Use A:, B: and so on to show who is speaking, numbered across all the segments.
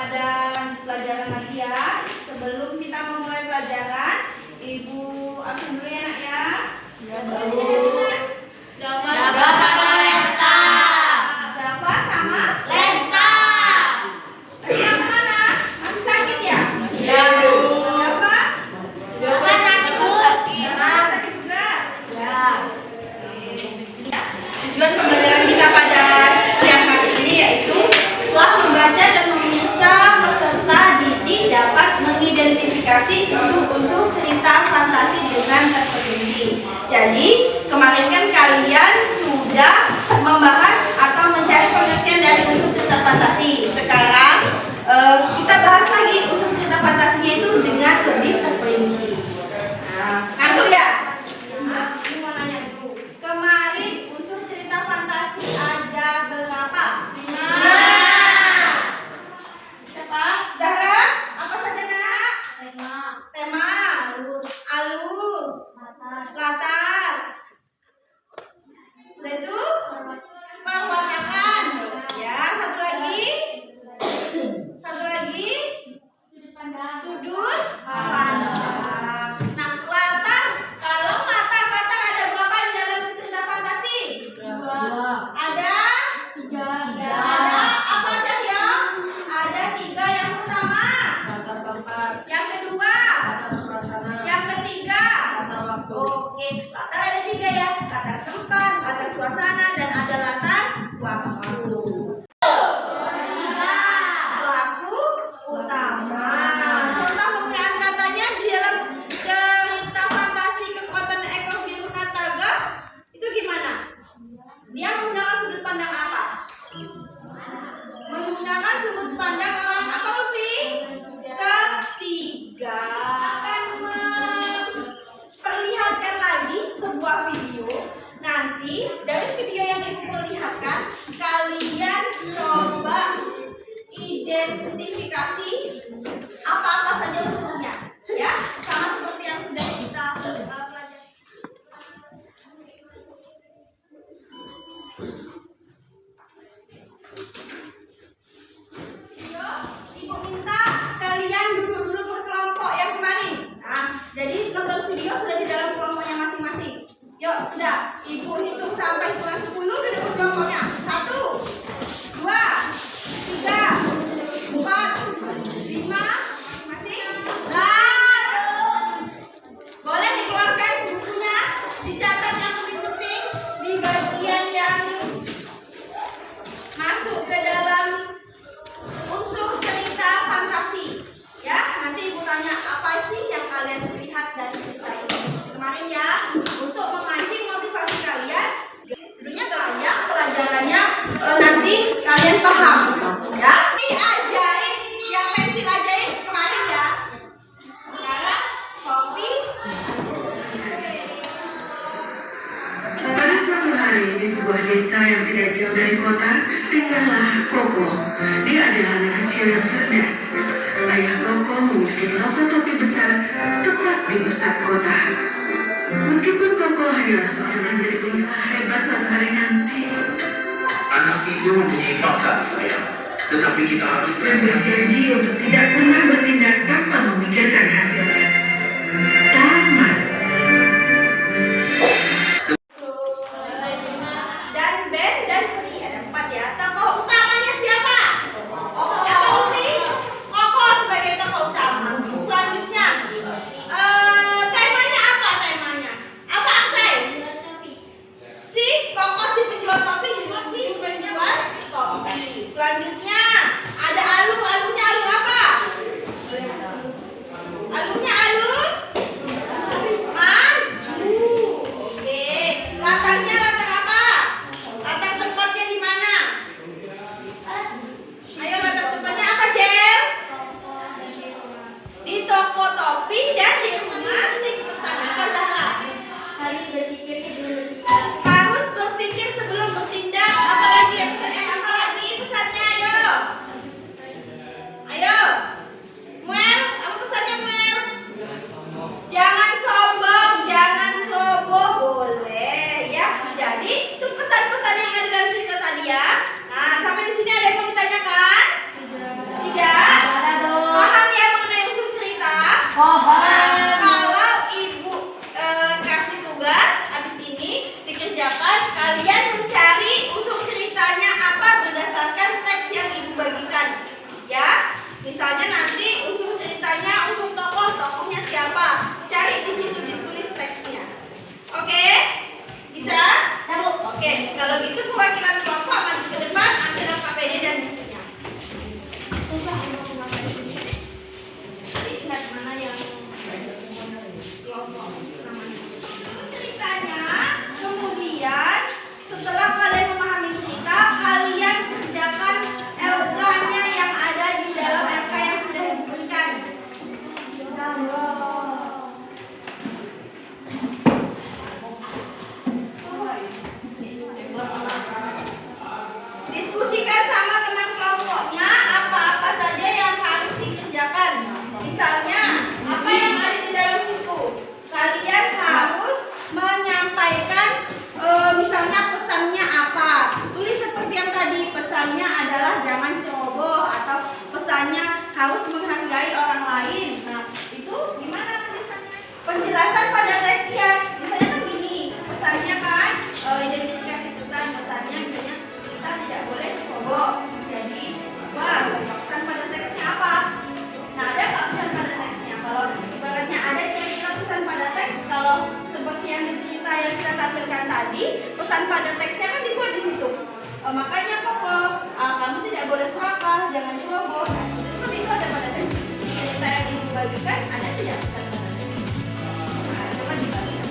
A: pada pelajaran lagi ya. Sebelum kita memulai pelajaran, Ibu absen dulu ya nak ya.
B: Ya, Bu. Dava sama Lesta.
A: Dava sama
B: Lesta.
A: Lesta kemana? Masih sakit ya?
B: Ya, Bu.
A: Dava?
B: Dava sakit, Bu.
A: Dava sakit juga?
B: Ya.
A: Tujuan pembelajaran kita pada siang hari ini yaitu setelah membaca dan memeriksa, peserta didik dapat mengidentifikasi unsur-unsur cerita fantasi dengan terperinci. Jadi kemarin kan kalian sudah membahas atau mencari pengertian dari unsur cerita fantasi. Sekarang kita bahas lagi unsur cerita fantasinya itu dengan lebih terperinci. Nah, ngantuk ya? Nah, ini mau nanya dulu. Kemarin unsur cerita fantasi ada berapa?
B: 5.
A: Siapa? Zahra? Apa saja nak? Tema, alur, latar. Sudah itu? Perwatakan. Ya, satu lagi. Sudut pandang. Nah, latar. Kalau latar ada berapa di dalam cerita fantasi?
B: 2.
A: Ada
B: 3.
A: Ada apa aja yang? Ada 3 yang pertama.
B: Latar tempat.
A: Yang kedua.
B: Latar suasana.
A: Yang ketiga.
B: Latar waktu.
A: Oke, latar ada 3 ya. Latar tempat, latar suasana, dan ada latar waktu. Pelaku utama. Contoh penggunaan katanya di dalam cerita fantasi kekuatan ekor biru Nataga itu gimana? Dia menggunakan sudut pandang apa? Menggunakan sudut pandang orang apa, Luffy? Ketiga. Akan memperlihatkan lagi sebuah video. Nanti dari video yang Ibu perlihatkan, kalian coba identifikasi apa-apa saja unsurnya, ya, sama seperti yang sudah kita pelajari. Ibu minta kalian duduk dulu berkelompok yang kemarin. Nah, jadi nonton video sudah di dalam kelompoknya masing-masing. Yuk, sudah. Ibu hitung sampai kelas 10 duduk berkelompoknya. 1, 2, 3, 4, 5, masing-masing. Boleh dikeluarkan bukunya, dicatat yang penting-penting di bagian yang masuk ke dalam unsur cerita fantasi. Ya, nanti Ibu tanya apa sih yang kalian lihat dari cerita ini kemarin ya, untuk memancing motivasi kalian. Dulunya kayak pelajarannya nanti kalian paham ya. Ini ajaib, yang pensil ajaib kemarin ya. Sekarang kopi.
C: Pada suatu hari di sebuah desa yang tidak jauh dari kota, tinggallah Koko. Dia adalah anak kecil yang cerdas. Ayah Koko memiliki toko topi besar tepat di pusat kota. Meskipun Koko hanyalah seorang yang jadi pengusaha hebat suatu hari nanti,
D: Anak itu mempunyai bakat, sayang. Tetapi kita harus
C: dan berjanji untuk tidak pernah bertindak tanpa memikirkan hasilnya. Tamat.
A: Dan Ben dan Pri ada 4 ya. Tokoh utamanya siapa? Siapa Pri? Koko sebagai tokoh utama. Selanjutnya temanya apa temanya? Apa Aksai? Si Koko si penjual topi juga si penjual topi. Selanjutnya ada Alu. Alunya Alu apa? Alunya harus menghargai orang lain. Nah, itu gimana tulisannya? Penjelasan pada teksnya. Misalnya kan gini, pesannya kan identifikasi pesannya misalnya kita tidak boleh sombong. Jadi, pesan pada teksnya apa? Nah, ada nggak pesan pada teksnya? Kalau ibaratnya ada kira-kira pesan pada teks, kalau seperti yang di cerita yang kita tampilkan tadi, pesan pada teksnya kan dibuat di situ. Makanya pokok kamu tidak boleh serakah, jangan ceroboh. Nah, itu ada pada teks. Cerita yang dibagikan ada tidak pesan pada teks? Nah, coba dibagikan.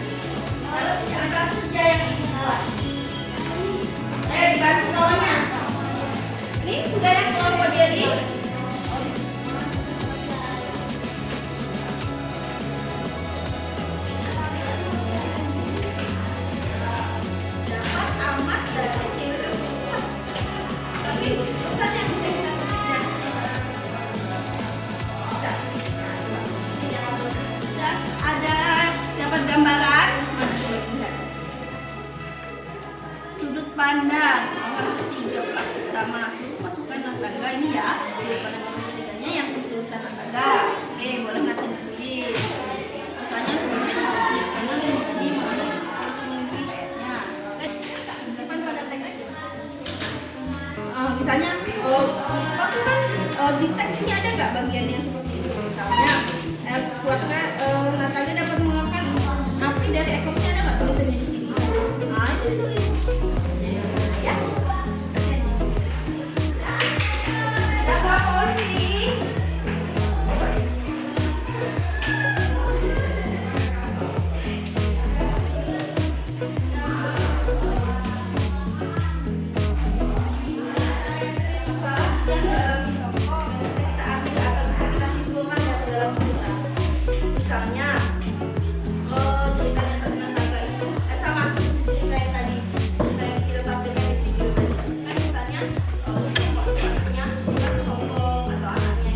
A: Kalau tidak ada kerja yang dibuat, dibantu kawannya. Ini sudah yang kelompok jadi. Gambaran sudut pandang orang ketiga pelaku utama seluruh pasukan Nataga ini ya. Sudut pandang orang ketiganya yang tulisan Nataga. Oke, boleh nanti ditulis. Misalnya biasanya di mana ayatnya. Pesan pada teks. Misalnya pasukan di teks ini ada nggak bagian yang seperti itu? Misalnya keluarga Nataga dapat mengeluarkan api dari ekornya, ada nggak tulisannya di sini? Nah, itu ditulis. Ya. Ada berapa orang? Misalnya ceritanya tentang naga itu sama cerita yang tadi, cerita yang kita tampilkan di video tadi kan misalnya anaknya sombong atau anaknya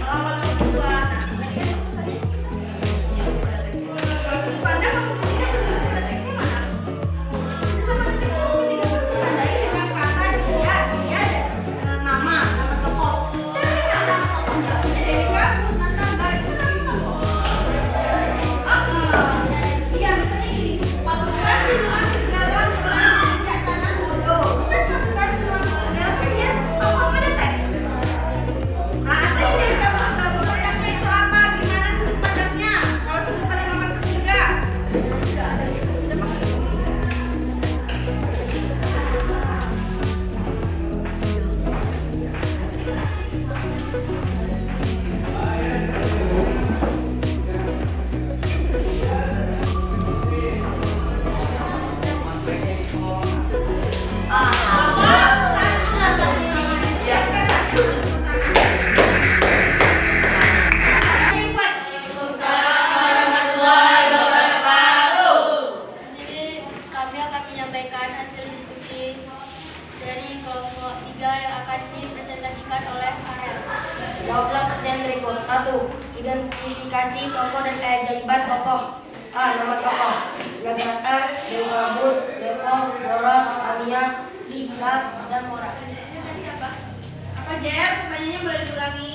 A: melawan orang tua. Nah, berarti kan pesannya kalau dipandang kamu tidak pada teksnya mana? Sama teksnya tidak ditandai dengan kata dia dengan nama tokoh. Caranya nama tokohnya dari kabut Nataga itu nama tokoh. Iya, misalnya gini, pasukan siluman serigala mulai tidak tanah bodoh. Bukan pasukan siluman serigala, kan dia tokoh pada teks. Nah, artinya dari kamu bayangnya itu apa? Gimana sudut pandangnya? Kalau sudut pandang nomor ketiga, sudah ada itu, sudah pakai.
B: Kami akan menyampaikan hasil diskusi dari kelompok 3 yang akan dipresentasikan oleh Farel.
E: Jawablah pertanyaan berikut. 1. Identifikasi tokoh dan keajaiban tokoh. A. Nama tokoh: Nagata, Dewi Kabut, Devo, Goros, Amia, Zika, dan Mora.
A: Apa Jer? Pertanyaannya boleh diulangi?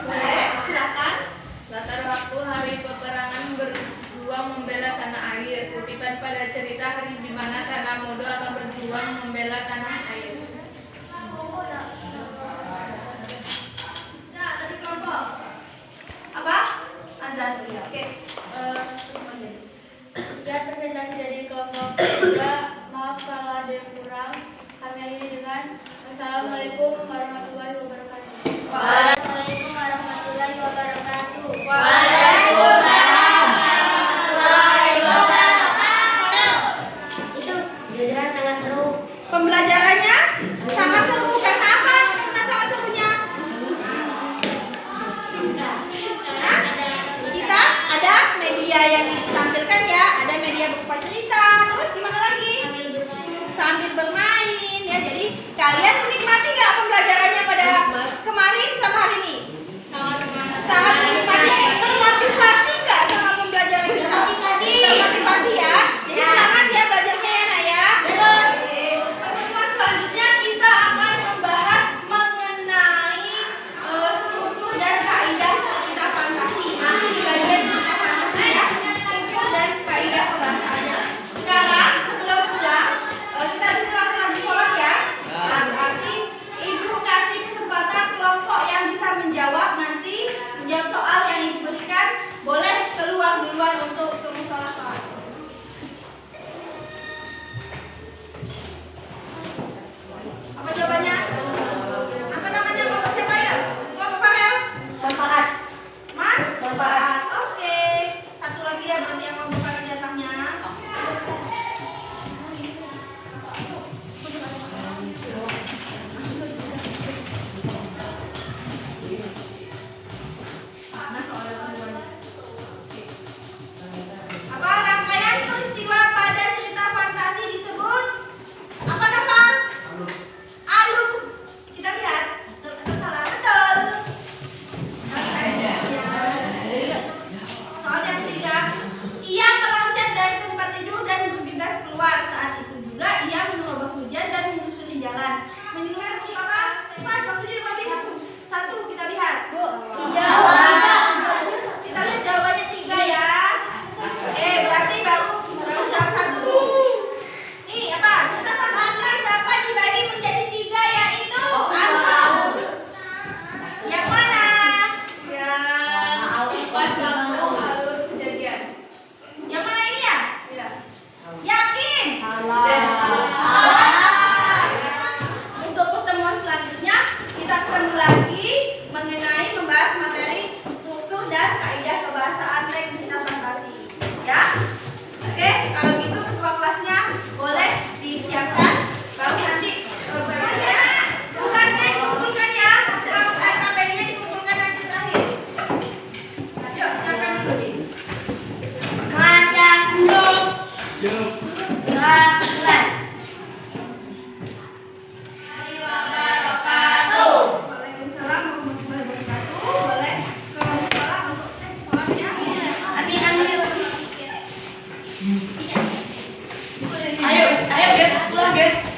A: Boleh, silakan.
F: Latar waktu hari peperangan berjuang membela tanah air. Kutipan pada cerita hari di mana tanah Modo akan berjuang membela tanah air.
A: Ya, dari kelompok apa? Azan. Oke.
B: Sekian presentasi dari kelompok 3. Maaf kalau ada yang kurang. Kami akhiri dengan Wassalamualaikum warahmatullahi wabarakatuh.
A: Waalaikumsalam warahmatullahi wabarakatuh.
E: Itu pembelajaran sangat seru.
A: Pembelajarannya sangat seru. Karena apa? Karena sangat serunya. Hah? Kita ada media yang ditampilkan ya. Ada media berupa cerita. Terus gimana lagi? Sambil bermain ya. Jadi kalian menikmati nggak pembelajarannya pada kemarin sama hari ini? Sangat menikmati. Termotivasi nggak sama pembelajaran kita? Termotivasi ya. Jadi semangat ya belajarnya ya nak ya. Oke.
E: Bulan.
A: Waalaikumsalam warahmatullahi wabarakatuh. Boleh ke sekolah untuk sholatnya?
E: Ayo guys, pulang guys.